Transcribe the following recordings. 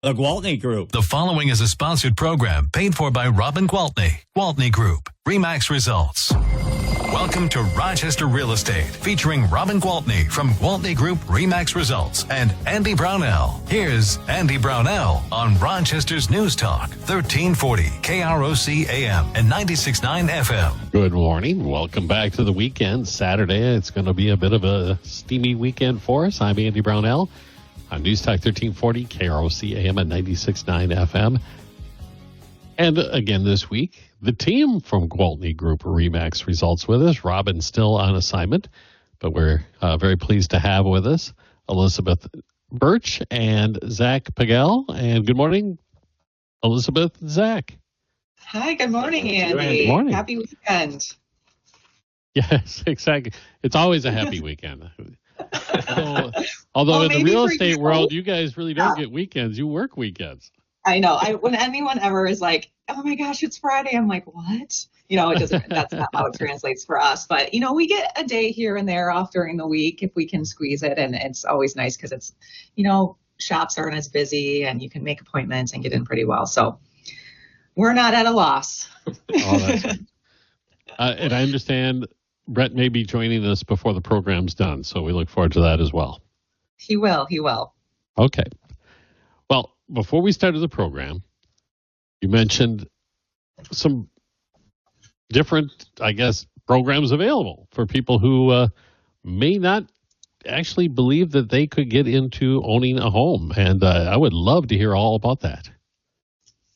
The Gwaltney Group. The following is a sponsored program paid for by Robin Gwaltney. Gwaltney Group, RE/MAX Results. Welcome to Rochester Real Estate, featuring Robin Gwaltney from Gwaltney Group, RE/MAX Results, and Andy Brownell. Here's Andy Brownell on Rochester's News Talk, 1340 KROC AM and 96.9 FM. Good morning. Welcome back to the weekend. Saturday. It's going to be a bit of a steamy weekend for us. I'm Andy Brownell on News Talk 1340 KROC AM and 96.9 FM. And again this week, the team from Gwaltney Group-RE/MAX Results with us. Robin's still on assignment, but we're very pleased to have with us Elizabeth Burch and Zach Pagel. And good morning, Elizabeth and Zach. Hi, good morning, Andy. Good morning. Happy weekend. Yes, exactly. It's always a happy weekend. Although in the real estate world, you guys really don't get weekends. You work weekends. I know. When anyone ever is like, oh my gosh, it's Friday, I'm like, what? It doesn't, that's not how it translates for us. But, we get a day here and there off during the week if we can squeeze it. And it's always nice because it's, shops aren't as busy and you can make appointments and get in pretty well. So we're not at a loss. And I understand Brett may be joining us before the program's done. So we look forward to that as well. He will. Okay. Well, before we started the program, you mentioned some different, programs available for people who may not actually believe that they could get into owning a home. And I would love to hear all about that.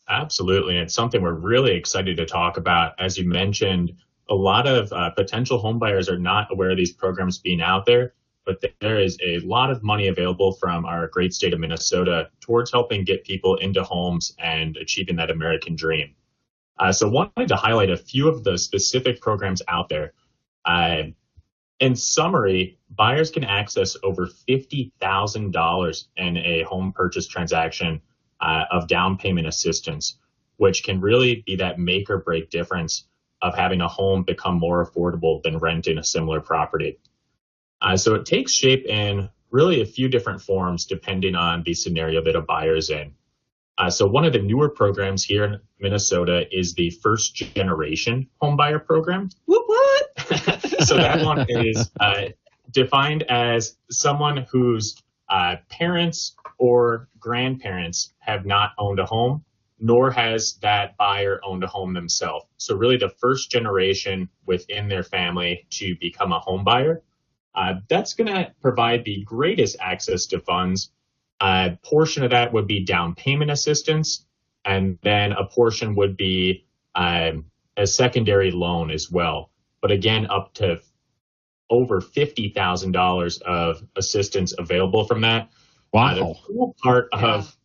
Absolutely. And it's something we're really excited to talk about. As you mentioned, a lot of potential homebuyers are not aware of these programs being out there, but there is a lot of money available from our great state of Minnesota towards helping get people into homes and achieving that American dream. So wanted to highlight a few of the specific programs out there. In summary, buyers can access over $50,000 in a home purchase transaction of down payment assistance, which can really be that make or break difference of having a home become more affordable than renting a similar property. So it takes shape in really a few different forms depending on the scenario that a buyer's in. So one of the newer programs here in Minnesota is the first generation homebuyer program. What? So that one is defined as someone whose parents or grandparents have not owned a home, nor has that buyer owned a home themselves. So really the first generation within their family to become a home buyer. That's going to provide the greatest access to funds. A portion of that would be down payment assistance, and then a portion would be a secondary loan as well. But again, up to over $50,000 of assistance available from that. Wow. The cool part of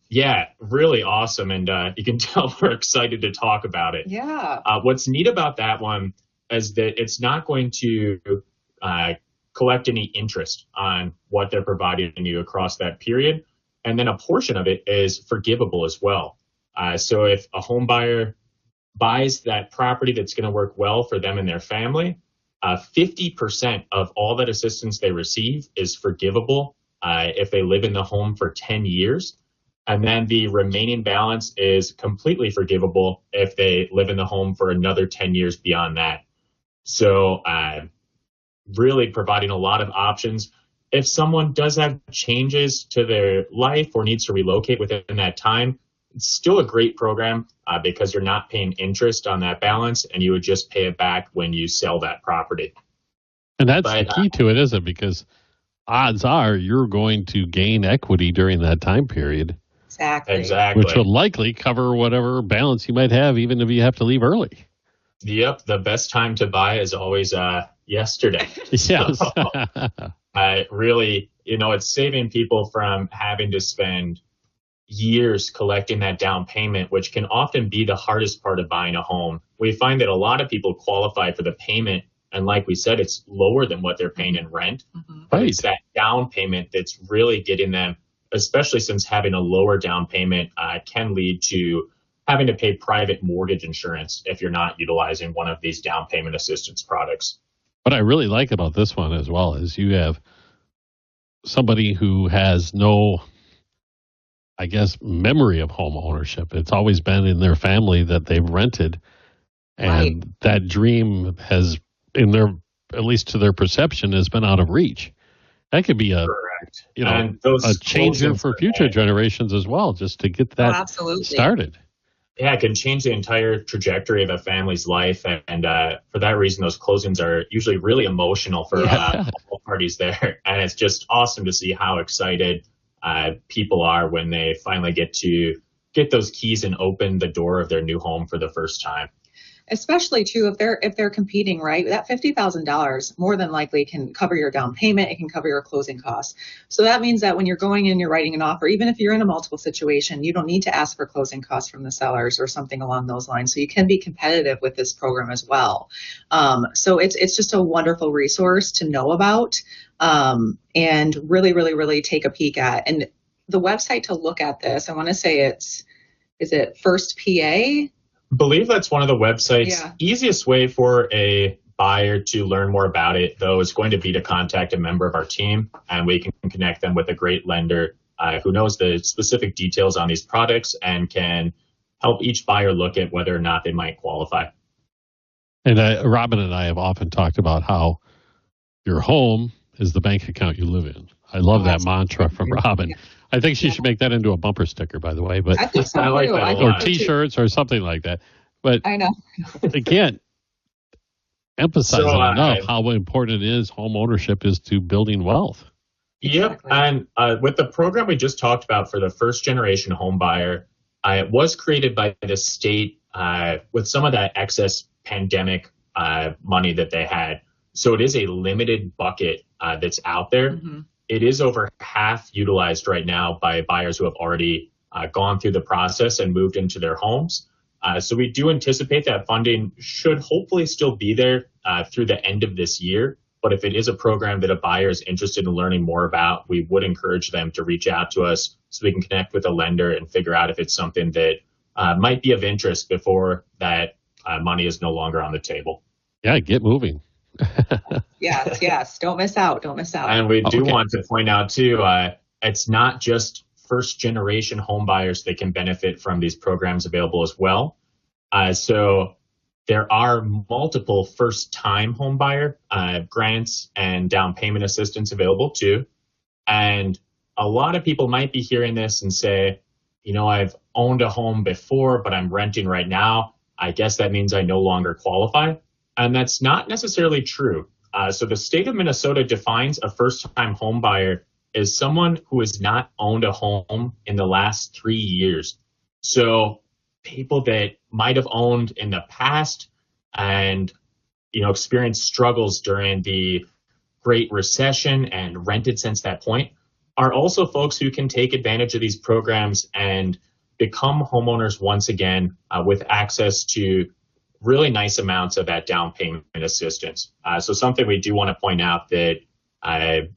really awesome. And you can tell we're excited to talk about it. Yeah. What's neat about that one is that it's not going to collect any interest on what they're providing you across that period. And then a portion of it is forgivable as well. So if a home buyer buys that property that's going to work well for them and their family, 50% of all that assistance they receive is forgivable if they live in the home for 10 years. And then the remaining balance is completely forgivable if they live in the home for another 10 years beyond that. So really providing a lot of options. If someone does have changes to their life or needs to relocate within that time, it's still a great program because you're not paying interest on that balance and you would just pay it back when you sell that property. And that's the key to it, isn't it? Because odds are you're going to gain equity during that time period. Exactly. Which will likely cover whatever balance you might have, even if you have to leave early. Yep. The best time to buy is always yesterday. Yes. So, really, it's saving people from having to spend years collecting that down payment, which can often be the hardest part of buying a home. We find that a lot of people qualify for the payment, and like we said, it's lower than what they're paying in rent. Mm-hmm. But it's that down payment that's really getting them, especially since having a lower down payment can lead to having to pay private mortgage insurance if you're not utilizing one of these down payment assistance products. What I really like about this one as well is you have somebody who has no I guess, memory of home ownership. It's always been in their family that they've rented. And that dream has, at least to their perception, has been out of reach. That could be a changer for future generations as well, just to get that started. Yeah, it can change the entire trajectory of a family's life. And for that reason, those closings are usually really emotional for all parties there. And it's just awesome to see how excited people are when they finally get to get those keys and open the door of their new home for the first time. Especially too, if they're competing, right? That $50,000 more than likely can cover your down payment. It can cover your closing costs. So that means that when you're going in, you're writing an offer, even if you're in a multiple situation, you don't need to ask for closing costs from the sellers or something along those lines. So you can be competitive with this program as well. So it's just a wonderful resource to know about, and really, really, really take a peek at. And the website to look at this, I want to say is it First PA? Believe that's one of the websites. Yeah. Easiest way for a buyer to learn more about it, though, is going to be to contact a member of our team, and we can connect them with a great lender who knows the specific details on these products and can help each buyer look at whether or not they might qualify. And Robin and I have often talked about how your home is the bank account you live in. I love that mantra from Robin. Yeah. I think she should make that into a bumper sticker, by the way. But I think so. I like that a lot. Or T-shirts or something like that. But I know. I can't emphasize enough how important it is. Home ownership is to building wealth. Yep. And with the program we just talked about for the first generation home buyer, it was created by the state with some of that excess pandemic money that they had. So it is a limited bucket that's out there. Mm-hmm. It is over half utilized right now by buyers who have already gone through the process and moved into their homes. So we do anticipate that funding should hopefully still be there through the end of this year. But if it is a program that a buyer is interested in learning more about, we would encourage them to reach out to us so we can connect with a lender and figure out if it's something that might be of interest before that money is no longer on the table. Yeah, get moving. Yes. Don't miss out. And we do want to point out too, it's not just first generation home buyers that can benefit from these programs available as well. So there are multiple first time home buyer grants and down payment assistance available too. And a lot of people might be hearing this and say, I've owned a home before, but I'm renting right now. I guess that means I no longer qualify. And that's not necessarily true. So the state of Minnesota defines a first-time home buyer as someone who has not owned a home in the last 3 years. So people that might have owned in the past and, experienced struggles during the Great Recession and rented since that point are also folks who can take advantage of these programs and become homeowners once again with access to really nice amounts of that down payment assistance. So something we do want to point out that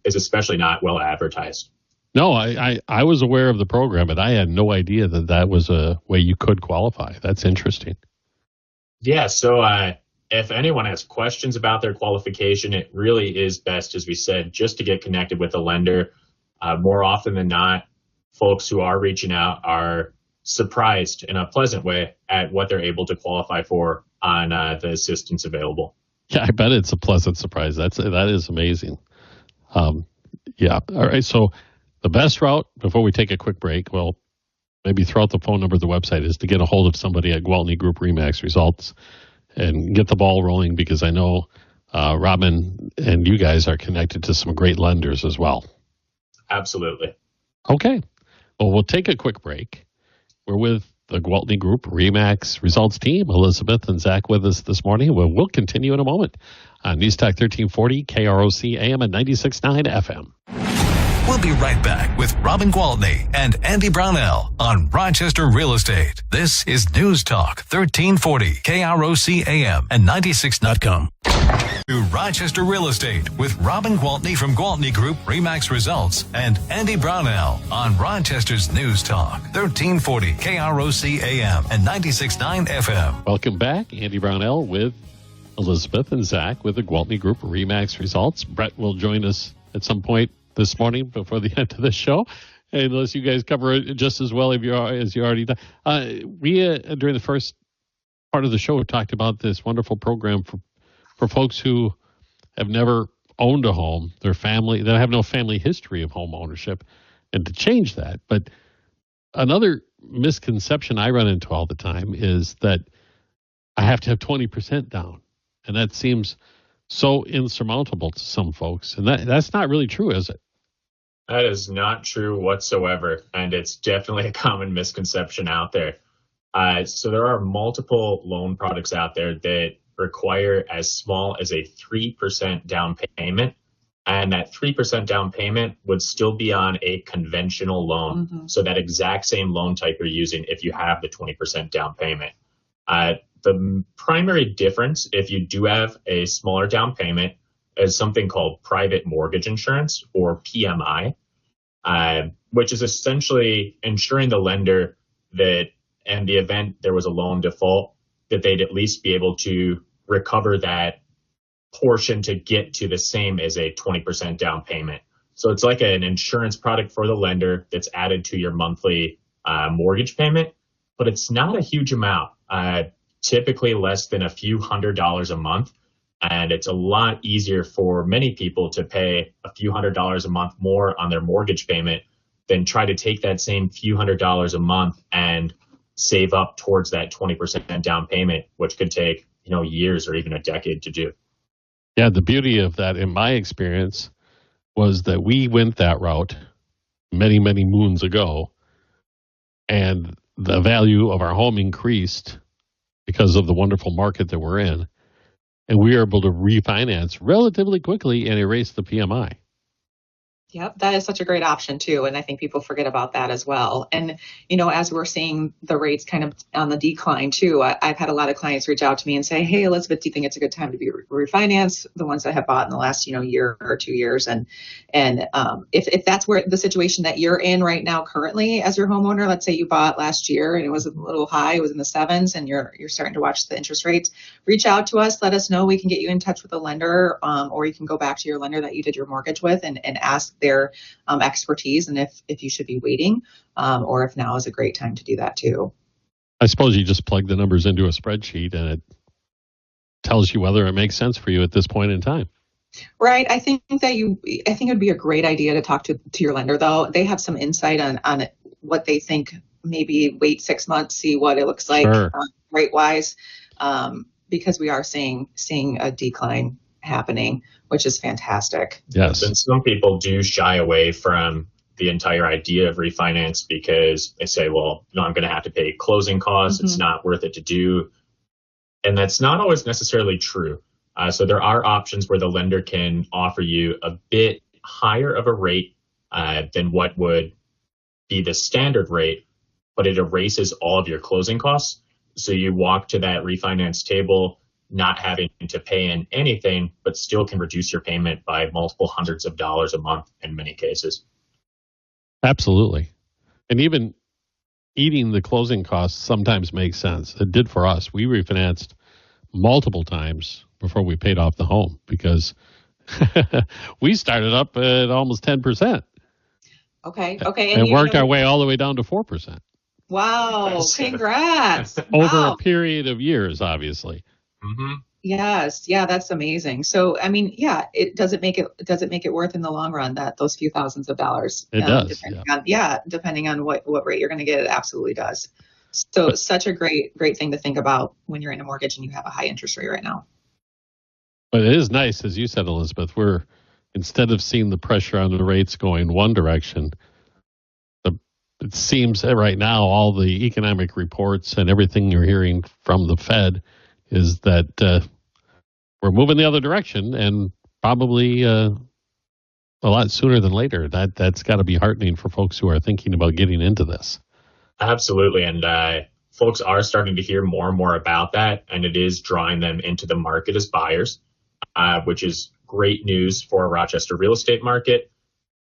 is especially not well advertised. No, I was aware of the program, but I had no idea that was a way you could qualify. That's interesting. Yeah, so if anyone has questions about their qualification, it really is best, as we said, just to get connected with a lender. More often than not, folks who are reaching out are surprised in a pleasant way at what they're able to qualify for on the assistance available. Yeah, I bet it's a pleasant surprise. That is amazing. Yeah. All right. So the best route before we take a quick break, well, maybe throw out the phone number of the website, is to get a hold of somebody at Gwaltney Group-RE Results and get the ball rolling, because I know Robin and you guys are connected to some great lenders as well. Absolutely. Okay. Well, we'll take a quick break. We're with the Gwaltney Group RE/MAX Results team, Elizabeth and Zach, with us this morning. We'll continue in a moment on News Talk 1340, KROC AM and 96.9 FM. We'll be right back with Robin Gwaltney and Andy Brownell on Rochester Real Estate. This is News Talk 1340, KROC AM and 96.com. To Rochester Real Estate with Robin Gwaltney from Gwaltney Group RE/MAX Results and Andy Brownell on Rochester's News Talk 1340, KROC AM and 96.9 FM. Welcome back. Andy Brownell with Elizabeth and Zach with the Gwaltney Group RE/MAX Results. Brett will join us at some point this morning before the end of the show. unless you guys cover it just as well as you already done. We, during the first part of the show, talked about this wonderful program for folks who have never owned a home, that have no family history of home ownership, and to change that. But another misconception I run into all the time is that I have to have 20% down. And that seems so insurmountable to some folks. And that's not really true, is it? That is not true whatsoever. And it's definitely a common misconception out there. So there are multiple loan products out there that require as small as a 3% down payment. And that 3% down payment would still be on a conventional loan. Mm-hmm. So that exact same loan type you're using if you have the 20% down payment. The primary difference, if you do have a smaller down payment, is something called private mortgage insurance, or PMI, which is essentially ensuring the lender that in the event there was a loan default, that they'd at least be able to recover that portion to get to the same as a 20% down payment. So it's like an insurance product for the lender that's added to your monthly mortgage payment, but it's not a huge amount, typically less than a few $100s a month. And it's a lot easier for many people to pay a few $100s a month more on their mortgage payment than try to take that same few $100s a month and save up towards that 20% down payment, which could take, years or even a decade to do. Yeah, the beauty of that, in my experience, was that we went that route many, many moons ago, and the value of our home increased because of the wonderful market that we're in, and we were able to refinance relatively quickly and erase the PMI. Yep, that is such a great option too. And I think people forget about that as well. And, as we're seeing the rates kind of on the decline too, I've had a lot of clients reach out to me and say, hey, Elizabeth, do you think it's a good time to be refinance, the ones that have bought in the last, year or 2 years? And if that's where the situation that you're in right now currently as your homeowner, let's say you bought last year and it was a little high, it was in the 7s, and you're starting to watch the interest rates, reach out to us, let us know. We can get you in touch with a lender, or you can go back to your lender that you did your mortgage with and ask their expertise, and if you should be waiting, or if now is a great time to do that too. I suppose you just plug the numbers into a spreadsheet and it tells you whether it makes sense for you at this point in time. Right. I think it would be a great idea to talk to your lender, though. They have some insight on what they think. Maybe wait 6 months, see what it looks like, sure, rate wise, because we are seeing a decline happening, which is fantastic. Yes. And some people do shy away from the entire idea of refinance because they say, well, I'm going to have to pay closing costs. Mm-hmm. It's not worth it to do. And that's not always necessarily true. So there are options where the lender can offer you a bit higher of a rate than what would be the standard rate, but it erases all of your closing costs. So you walk to that refinance table not having to pay in anything, but still can reduce your payment by multiple hundreds of dollars a month in many cases. Absolutely. And even eating the closing costs sometimes makes sense. It did for us. We refinanced multiple times before we paid off the home because we started up at almost 10%. Okay. And worked our way all the way down to 4%. Wow. Congrats. Over a period of years, obviously. Mm-hmm. Yes. Yeah, that's amazing. So, it doesn't make it worth in the long run that those few thousands of dollars. It does. Depending on what rate you're going to get, it absolutely does. So such a great thing to think about when you're in a mortgage and you have a high interest rate right now. But it is nice, as you said, Elizabeth, we're, instead of seeing the pressure on the rates going one direction, it seems that right now all the economic reports and everything you're hearing from the Fed is that we're moving the other direction, and probably a lot sooner than later. That's got to be heartening for folks who are thinking about getting into this. Absolutely. And folks are starting to hear more and more about that, and it is drawing them into the market as buyers, which is great news for a Rochester real estate market.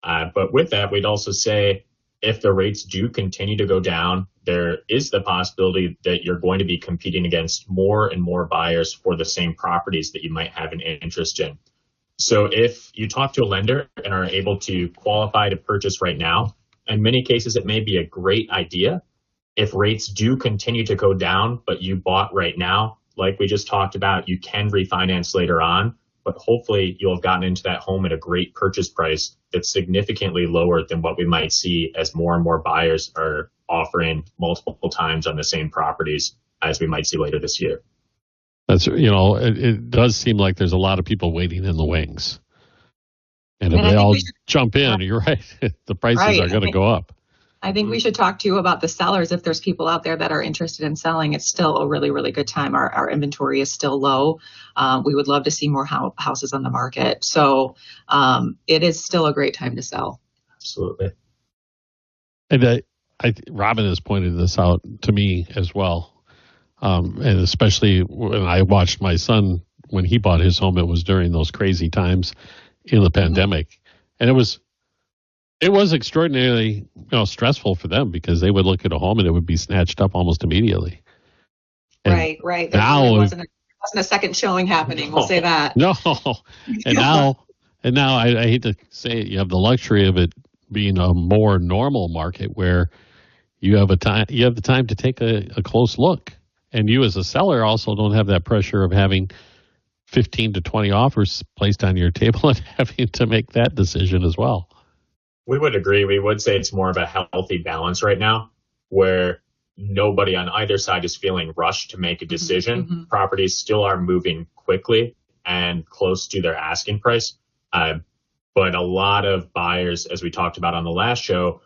But with that, we'd also say if the rates do continue to go down, there is the possibility that you're going to be competing against more and more buyers for the same properties that you might have an interest in. So if you talk to a lender and are able to qualify to purchase right now, In many cases, it may be a great idea. If rates do continue to go down, but you bought right now, like we just talked about, you can refinance later on, but hopefully you'll have gotten into that home at a great purchase price that's significantly lower than what we might see as more and more buyers are offering multiple times on the same properties as we might see later this year. That's, it does seem like there's a lot of people waiting in the wings. And if they all jump in, you're right, the prices are going to go up. I think we should talk to you about the sellers. If there's people out there that are interested in selling, it's still a really, really good time. Our inventory is still low. We would love to see more houses on the market. So it is still a great time to sell. Absolutely. And Robin has pointed this out to me as well. And especially when I watched my son, when he bought his home, it was during those crazy times in the pandemic. And it was extraordinarily, stressful for them because they would look at a home and it would be snatched up almost immediately. And right. There really wasn't a second showing happening. We'll say that. No. And now I hate to say it, you have the luxury of it being a more normal market where you have the time to take a close look. And you as a seller also don't have that pressure of having 15 to 20 offers placed on your table and having to make that decision as well. We would agree. We would say it's more of a healthy balance right now where nobody on either side is feeling rushed to make a decision. Mm-hmm. Properties still are moving quickly and close to their asking price. But a lot of buyers, as we talked about on the last show,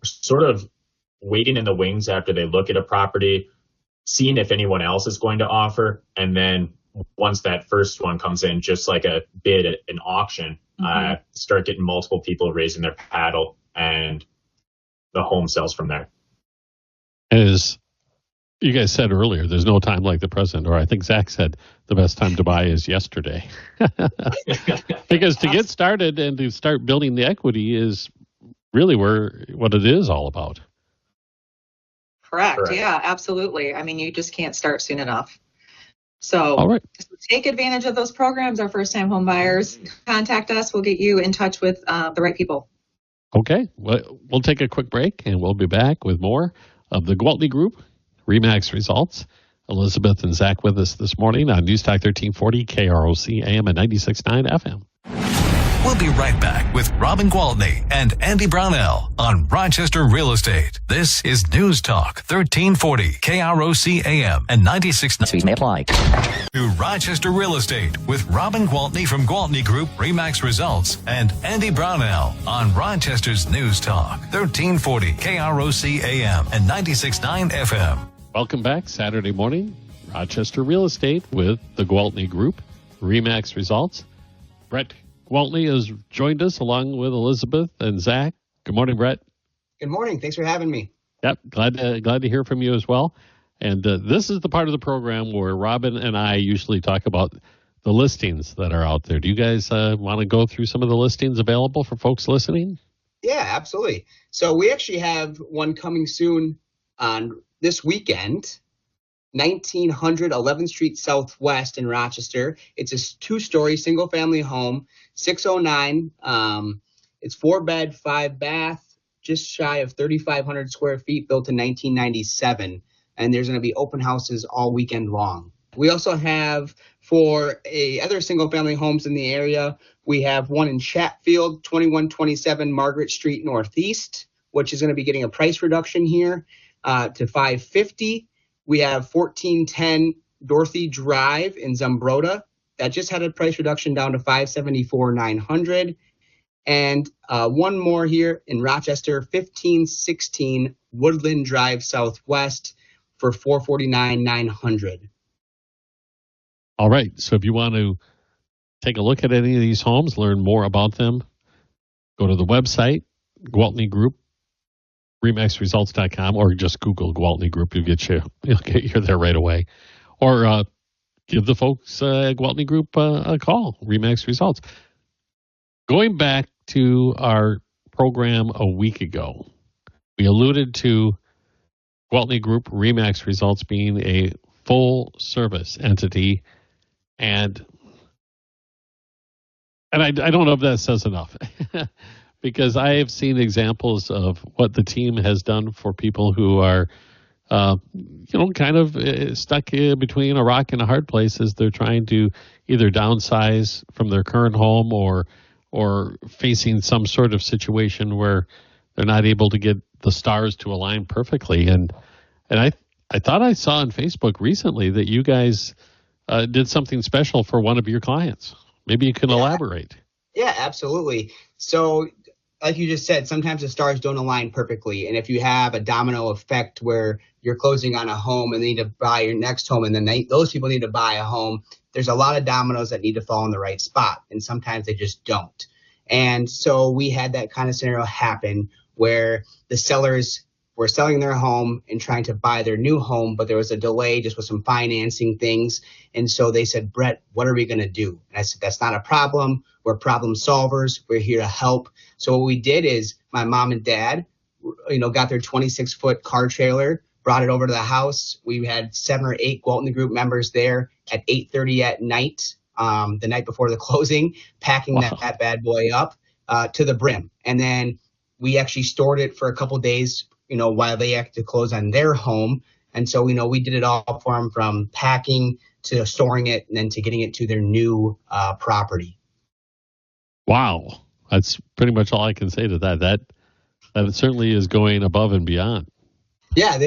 are sort of waiting in the wings after they look at a property, seeing if anyone else is going to offer. And then once that first one comes in, just like a bid at an auction, start getting multiple people raising their paddle and the home sells from there. As you guys said earlier, there's no time like the present, or I think Zach said the best time to buy is yesterday. Because to get started and to start building the equity is really what it is all about. Correct. Yeah, absolutely. I mean, you just can't start soon enough. So, all right. Take advantage of those programs. Our first-time home buyers, contact us. We'll get you in touch with the right people. Okay. Well, we'll take a quick break, and we'll be back with more of the Gwaltney Group RE/MAX results. Elizabeth and Zach with us this morning on News Talk 1340, KROC AM and 96.9 FM. We'll be right back with Robin Gwaltney and Andy Brownell on Rochester Real Estate. This is News Talk 1340, KROC AM and 96.9. Fees may apply. To Rochester Real Estate with Robin Gwaltney from Gwaltney Group RE/MAX Results and Andy Brownell on Rochester's News Talk 1340, KROC AM and 96.9 FM. Welcome back Saturday morning, Rochester Real Estate with the Gwaltney Group RE/MAX Results. Brett Gwaltney has joined us along with Elizabeth and Zach. Good morning, Brett. Good morning. Thanks for having me. Yep, glad to hear from you as well. And this is the part of the program where Robin and I usually talk about the listings that are out there. Do you guys want to go through some of the listings available for folks listening? Yeah, absolutely. So we actually have one coming soon on this weekend. 1900 11th Street Southwest in Rochester. It's a 2-story single-family home, 609. It's 4-bed, 5-bath, just shy of 3,500 square feet, built in 1997. And there's going to be open houses all weekend long. We also have, for other single-family homes in the area, we have one in Chatfield, 2127 Margaret Street Northeast, which is going to be getting a price reduction here to $550. We have 1410 Dorothy Drive in Zumbrota. That just had a price reduction down to $574,900. And one more here in Rochester, 1516 Woodland Drive Southwest for $449,900. All right. So if you want to take a look at any of these homes, learn more about them, go to the website, Gwaltney Group. RE/MAXResults.com, or just Google Gwaltney Group. You'll get you there right away. Or give the folks at Gwaltney Group a call, RE/MAX Results. Going back to our program a week ago, we alluded to Gwaltney Group RE/MAX Results being a full-service entity, and I don't know if that says enough. because I have seen examples of what the team has done for people who are, kind of stuck between a rock and a hard place as they're trying to either downsize from their current home or facing some sort of situation where they're not able to get the stars to align perfectly. And I thought I saw on Facebook recently that you guys did something special for one of your clients. Maybe you can elaborate. Yeah, absolutely. So like you just said, sometimes the stars don't align perfectly. And if you have a domino effect where you're closing on a home and they need to buy your next home, and then those people need to buy a home, there's a lot of dominoes that need to fall in the right spot. And sometimes they just don't. And so we had that kind of scenario happen where the sellers were selling their home and trying to buy their new home, but there was a delay just with some financing things. And so they said, Brett, what are we going to do? And I said, that's not a problem. We're problem solvers. We're here to help. So what we did is my mom and dad, got their 26-foot car trailer, brought it over to the house. We had 7 or 8 Gwaltney Group members there at 8:30 at night, the night before the closing, packing that bad boy up to the brim. And then we actually stored it for a couple days, while they had to close on their home. And so, we did it all for them, from packing to storing it and then to getting it to their new property. Wow. That's pretty much all I can say to that. That certainly is going above and beyond. Yeah.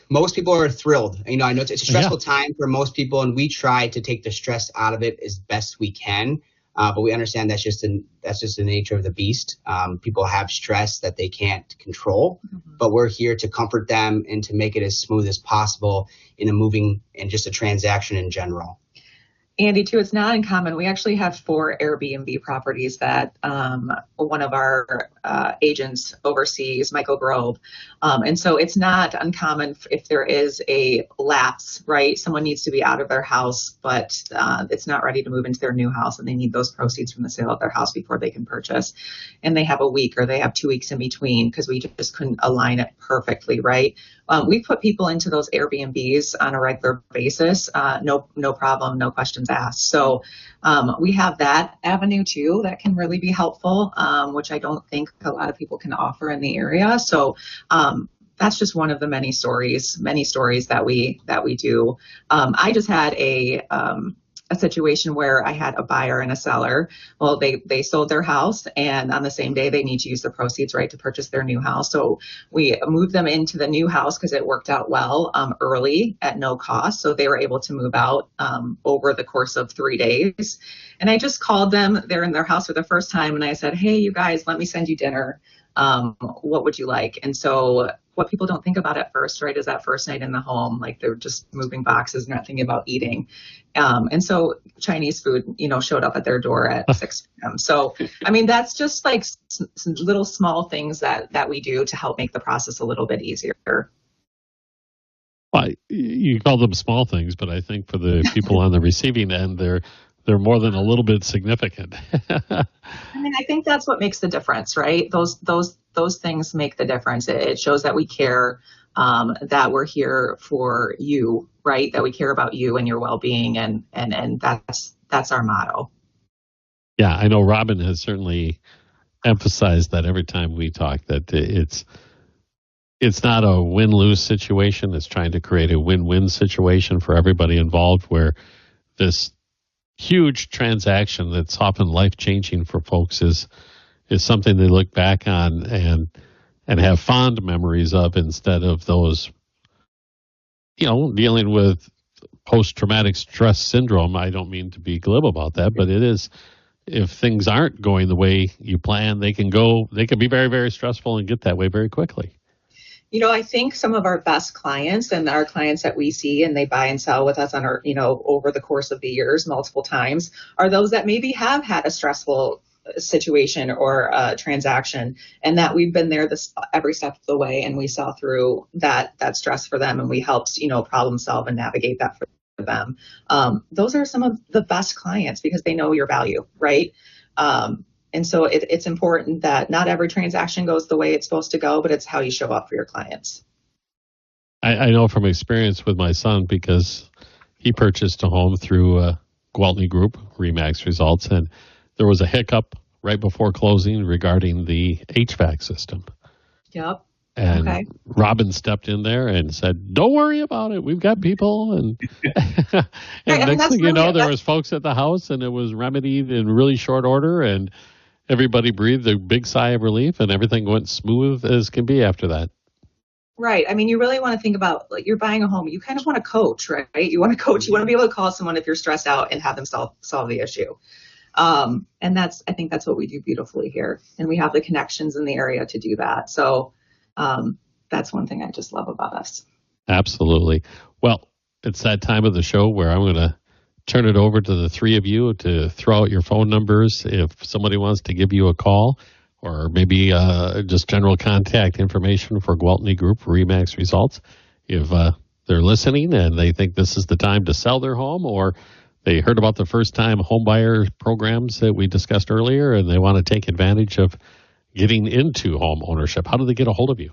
Most people are thrilled. I know it's a stressful time for most people, and we try to take the stress out of it as best we can. But we understand that's just the nature of the beast. People have stress that they can't control, but we're here to comfort them and to make it as smooth as possible in a moving and just a transaction in general. Andy, too, it's not uncommon. We actually have 4 Airbnb properties that one of our agents oversees, Michael Grove. And so it's not uncommon if there is a lapse, right? Someone needs to be out of their house, but it's not ready to move into their new house, and they need those proceeds from the sale of their house before they can purchase. And they have a week or they have 2 weeks in between because we just couldn't align it perfectly, right? We put people into those Airbnbs on a regular basis. No problem, no questions asked. So we have that avenue too that can really be helpful, which I don't think a lot of people can offer in the area. So that's just one of the many stories that we do. I just had a situation where I had a buyer and a seller. Well, they sold their house, and on the same day they need to use the proceeds, right, to purchase their new house. So we moved them into the new house because it worked out well early at no cost. So they were able to move out over the course of 3 days. And I just called them. They're in their house for the first time. And I said, hey, you guys, let me send you dinner. What would you like? And so what people don't think about at first, right, is that first night in the home, like they're just moving boxes, not thinking about eating. And so Chinese food, showed up at their door at 6 p.m. So, that's just like some little small things that we do to help make the process a little bit easier. Well, you call them small things, but I think for the people on the receiving end, they're more than a little bit significant. I think that's what makes the difference, right? Those things make the difference. It shows that we care, that we're here for you, right? That we care about you and your well-being, and that's our motto. Yeah, I know Robin has certainly emphasized that every time we talk, that it's not a win-lose situation. It's trying to create a win-win situation for everybody involved, where this huge transaction that's often life-changing for folks is something they look back on and have fond memories of, instead of those, dealing with post-traumatic stress syndrome. I don't mean to be glib about that, but it is, if things aren't going the way you plan, they can be very, very stressful and get that way very quickly. I think some of our best clients and our clients that we see and they buy and sell with us on our, over the course of the years, multiple times, are those that maybe have had a stressful situation or a transaction, and that we've been there every step of the way, and we saw through that stress for them, and we helped, problem solve and navigate that for them. Those are some of the best clients because they know your value, right? And so it's important that not every transaction goes the way it's supposed to go, but it's how you show up for your clients. I know from experience with my son, because he purchased a home through Gwaltney Group-RE Results, and there was a hiccup right before closing regarding the HVAC system. Yep. And Okay. Robin stepped in there and said, "Don't worry about it. We've got people." And, and next thing you know, there was folks at the house, and it was remedied in really short order, and everybody breathed a big sigh of relief, and everything went smooth as can be after that. Right. I mean, you really want to think about, like, you're buying a home. You kind of want to coach, right? You want to coach. You want to be able to call someone if you're stressed out and have them solve the issue. And I think that's what we do beautifully here. And we have the connections in the area to do that. So that's one thing I just love about us. Absolutely. Well, it's that time of the show where I'm going to turn it over to the three of you to throw out your phone numbers if somebody wants to give you a call, or maybe just general contact information for Gwaltney Group RE/MAX Results. If they're listening and they think this is the time to sell their home, or they heard about the first-time homebuyer programs that we discussed earlier and they want to take advantage of getting into home ownership, how do they get a hold of you?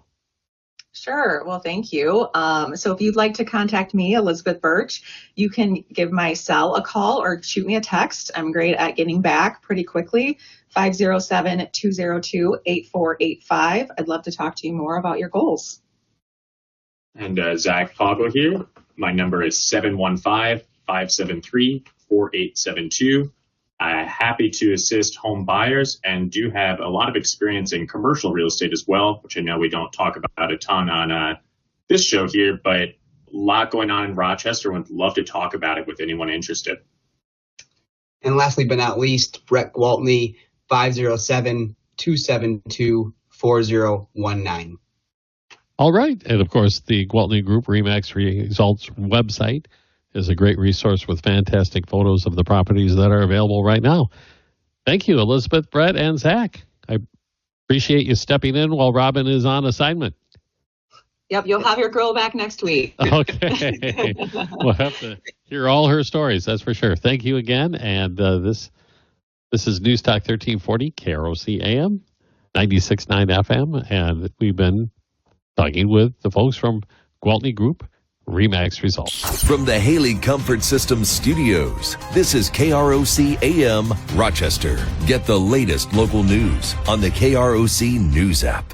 Sure. Well, thank you. So if you'd like to contact me, Elizabeth Burch, you can give my cell a call or shoot me a text. I'm great at getting back pretty quickly. 507-202-8485. I'd love to talk to you more about your goals. And Zach Pagel here. My number is 715-573-4872. Happy to assist home buyers, and do have a lot of experience in commercial real estate as well, which I know we don't talk about a ton on this show here, but a lot going on in Rochester. Would love to talk about it with anyone interested. And lastly but not least, Brett Gwaltney, 507-272-4019. All right. And of course, the Gwaltney Group RE/MAX Results website is a great resource with fantastic photos of the properties that are available right now. Thank you, Elizabeth, Brett, and Zach. I appreciate you stepping in while Robin is on assignment. Yep, you'll have your girl back next week. Okay. We'll have to hear all her stories, that's for sure. Thank you again. And this is News Talk 1340, KROC AM, 96.9 FM. And we've been talking with the folks from Gwaltney Group RE/MAX Results. From the Haley Comfort Systems studios, this is KROC AM Rochester. Get the latest local news on the KROC News app.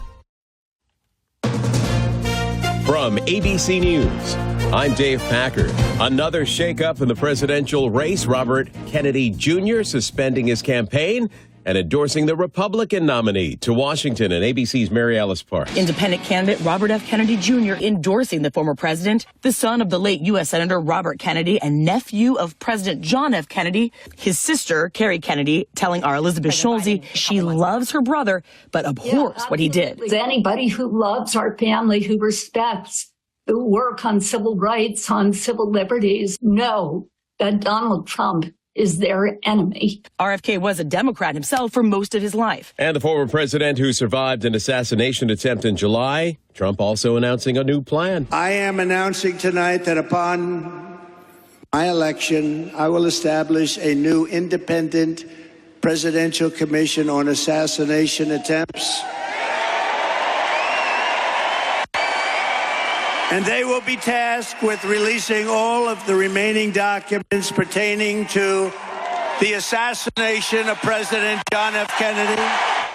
From ABC News, I'm Dave Packard. Another shakeup in the presidential race. Robert Kennedy Jr. suspending his campaign and endorsing the Republican nominee to Washington and ABC's Mary Alice Park. Independent candidate Robert F. Kennedy Jr. endorsing the former president, the son of the late U.S. Senator Robert Kennedy and nephew of President John F. Kennedy. His sister, Carrie Kennedy, telling our Elizabeth Schulze she loves her brother but abhors what he did. Anybody who loves our family, who respects, who work on civil rights, on civil liberties, know that Donald Trump is their enemy. RFK was a Democrat himself for most of his life. And the former president who survived an assassination attempt in July, Trump also announcing a new plan. I am announcing tonight that upon my election, I will establish a new independent presidential commission on assassination attempts. And they will be tasked with releasing all of the remaining documents pertaining to the assassination of President John F. Kennedy.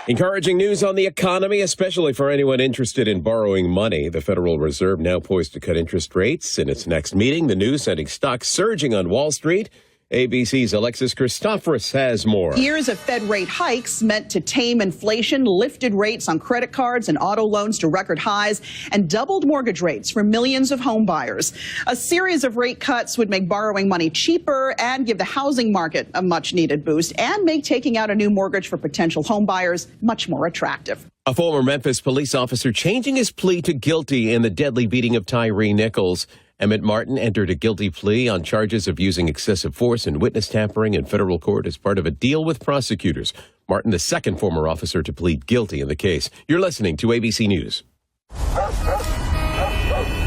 Encouraging news on the economy, especially for anyone interested in borrowing money. The Federal Reserve now poised to cut interest rates in its next meeting. The news sending stocks surging on Wall Street. ABC's Alexis Christoforous has more. Years of Fed rate hikes meant to tame inflation, lifted rates on credit cards and auto loans to record highs, and doubled mortgage rates for millions of home buyers. A series of rate cuts would make borrowing money cheaper and give the housing market a much-needed boost, and make taking out a new mortgage for potential home buyers much more attractive. A former Memphis police officer changing his plea to guilty in the deadly beating of Tyree Nichols. Emmett Martin entered a guilty plea on charges of using excessive force and witness tampering in federal court as part of a deal with prosecutors. Martin, the second former officer to plead guilty in the case. You're listening to ABC News.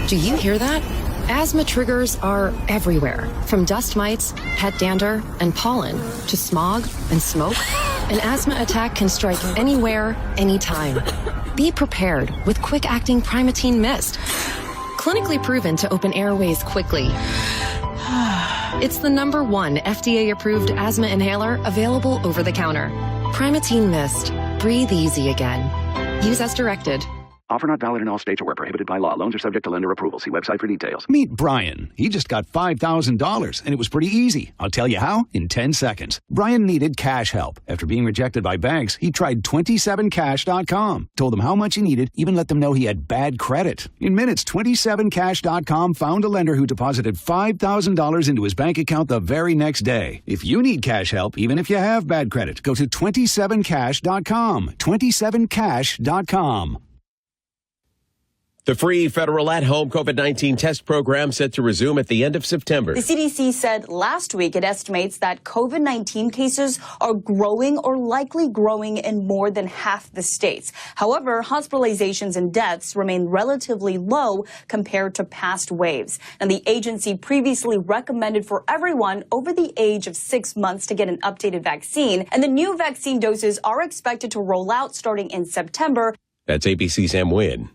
Do you hear that? Asthma triggers are everywhere, from dust mites, pet dander, and pollen, to smog and smoke. An asthma attack can strike anywhere, anytime. Be prepared with quick-acting Primatene Mist. Clinically proven to open airways quickly. It's the #1 FDA-approved asthma inhaler available over the counter. Primatene Mist. Breathe easy again. Use as directed. Offer not valid in all states or where prohibited by law. Loans are subject to lender approval. See website for details. Meet Brian. He just got $5,000, and it was pretty easy. I'll tell you how in 10 seconds. Brian needed cash help. After being rejected by banks, he tried 27cash.com. Told them how much he needed, even let them know he had bad credit. In minutes, 27cash.com found a lender who deposited $5,000 into his bank account the very next day. If you need cash help, even if you have bad credit, go to 27cash.com. 27cash.com. The free federal at-home COVID-19 test program set to resume at the end of September. The CDC said last week it estimates that COVID-19 cases are growing or likely growing in more than half the states. However, hospitalizations and deaths remain relatively low compared to past waves. And the agency previously recommended for everyone over the age of 6 months to get an updated vaccine. And the new vaccine doses are expected to roll out starting in September. That's ABC's Em Nguyen.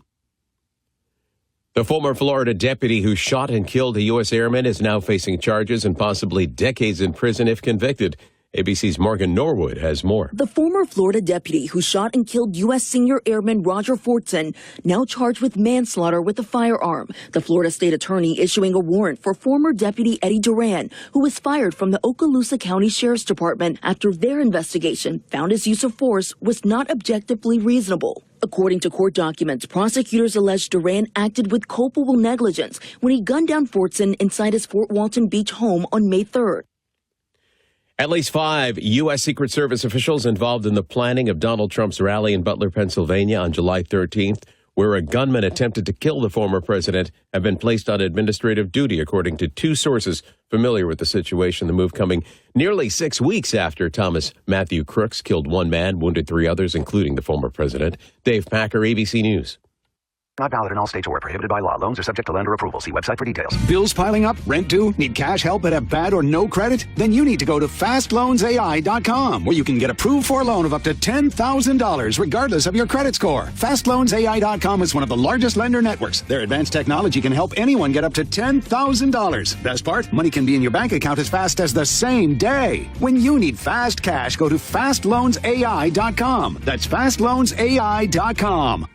The former Florida deputy who shot and killed a U.S. airman is now facing charges and possibly decades in prison if convicted. ABC's Morgan Norwood has more. The former Florida deputy who shot and killed U.S. senior airman Roger Fortson, now charged with manslaughter with a firearm. The Florida state attorney issuing a warrant for former deputy Eddie Duran, who was fired from the Okaloosa County Sheriff's Department after their investigation found his use of force was not objectively reasonable. According to court documents, prosecutors alleged Duran acted with culpable negligence when he gunned down Fortson inside his Fort Walton Beach home on May 3rd. At least 5 U.S. Secret Service officials involved in the planning of Donald Trump's rally in Butler, Pennsylvania on July 13th, where a gunman attempted to kill the former president, have been placed on administrative duty, according to 2 sources familiar with the situation. The move coming nearly 6 weeks after Thomas Matthew Crooks killed 1 man, wounded 3 others, including the former president. Dave Packer, ABC News. Not valid in all states or where prohibited by law. Loans are subject to lender approval. See website for details. Bills piling up? Rent due? Need cash help but have bad or no credit? Then you need to go to FastLoansAI.com, where you can get approved for a loan of up to $10,000 regardless of your credit score. FastLoansAI.com is one of the largest lender networks. Their advanced technology can help anyone get up to $10,000. Best part? Money can be in your bank account as fast as the same day. When you need fast cash, go to FastLoansAI.com. That's FastLoansAI.com.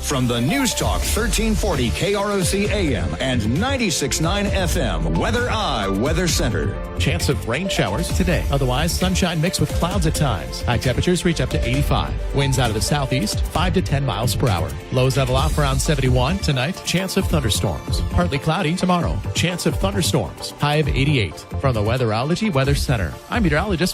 From the News Talk 1340 KROC AM and 96.9 FM Weather Eye Weather Center. Chance of rain showers today. Otherwise, sunshine mixed with clouds at times. High temperatures reach up to 85. Winds out of the southeast, 5 to 10 miles per hour. Lows level off around 71 tonight. Chance of thunderstorms. Partly cloudy tomorrow. Chance of thunderstorms. High of 88. From the Weatherology Weather Center, I'm meteorologist